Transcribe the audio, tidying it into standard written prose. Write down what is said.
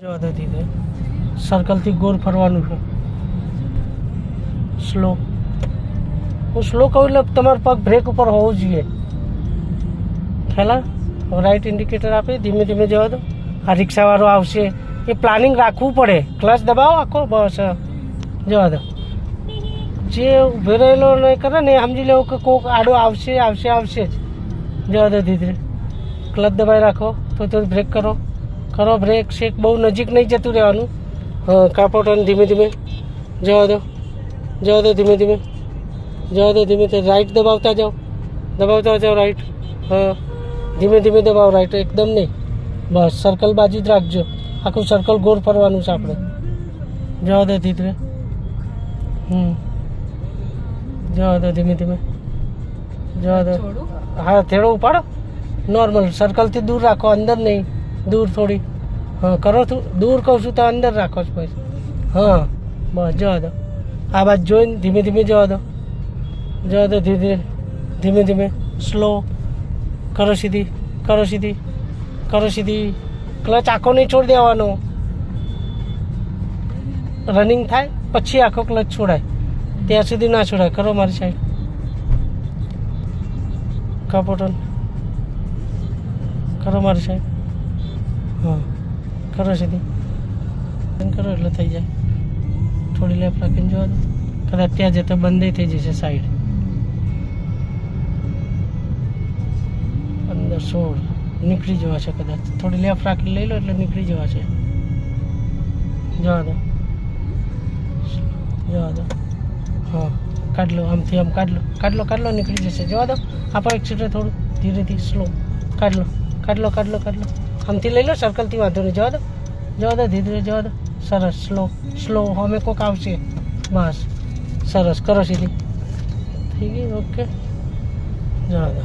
ધીરે સર્કલથી ગોળ ફરવાનું છે. સ્લો હું સ્લો કહું એટલે તમારો પગ બ્રેક ઉપર હોવું જોઈએ. ખ્યાલ રાઈટ ઇન્ડિકેટર આપી ધીમે ધીમે જવા દો. આ રિક્ષાવાળો આવશે એ પ્લાનિંગ રાખવું પડે. ક્લચ દબાવો આખો બસ જવા દો. જે ઊભો રહેલો નહીં કરે ને સમજી લેવું કે કોઈક આડો આવશે આવશે આવશે જ. જવા દો ધીરે. ક્લચ દબાવી રાખો તો થોડું બ્રેક કરો બ્રેક શેક. બહુ નજીક નહીં જતું રહેવાનું. હા કાપોટ અને ધીમે ધીમે જવા દો ધીમે ધીમે જવા દો ધીમે ધીમે. રાઈટ દબાવતા જાઓ રાઈટ. હા ધીમે ધીમે દબાવો રાઈટ, એકદમ નહીં. બસ સર્કલ બાજુ જ રાખજો. આખું સર્કલ ગોળ ફરવાનું છે આપણે. જવા દો ધીરે. જવા દો ધીમે ધીમે જવા દો. હા થેડો ઉપાડો. નોર્મલ સર્કલથી દૂર રાખો, અંદર નહીં. દૂર થોડી. હા કરો દૂર કહું છું તો અંદર રાખો છો પછી. હા બસ જવા દો. આ બાજુ જોઈને ધીમે ધીમે જવા દો ધીમે ધીમે. સ્લો કરો સીધી. ક્લચ આખો નહીં છોડી દેવાનો. રનિંગ થાય પછી આખો ક્લચ છોડાય, ત્યાં સુધી ના છોડાય. કરો મારી સાઈડ. કાપોટન કરો મારી સાઈડ. હા કરો સીધી. કરો એટલે થઈ જાય. થોડી લેફ્ટ રાખીને જોવા દો. કદાચ ત્યાં જતા બંધ થઈ જશે સાઈડ. 15-16 નીકળી જવા છે કદાચ. થોડી લેફ્ટ રાખી લઈ લો એટલે નીકળી જવા છે. જવા દો. હા કાઢ લો. આમથી આમ કાઢ લો નીકળી જશે. જવા દો. આપો એક્સિટર થોડું ધીરેથી સ્લો. કાઢ લો. આમથી લઈ લો સર્કલથી વાંધો નહીં. જવા દો ધીરે જવા દો. સરસ. સ્લો અમે કોક આવશે. બસ સરસ કરો સીધી. થઈ ગઈ. ઓકે જવા દો.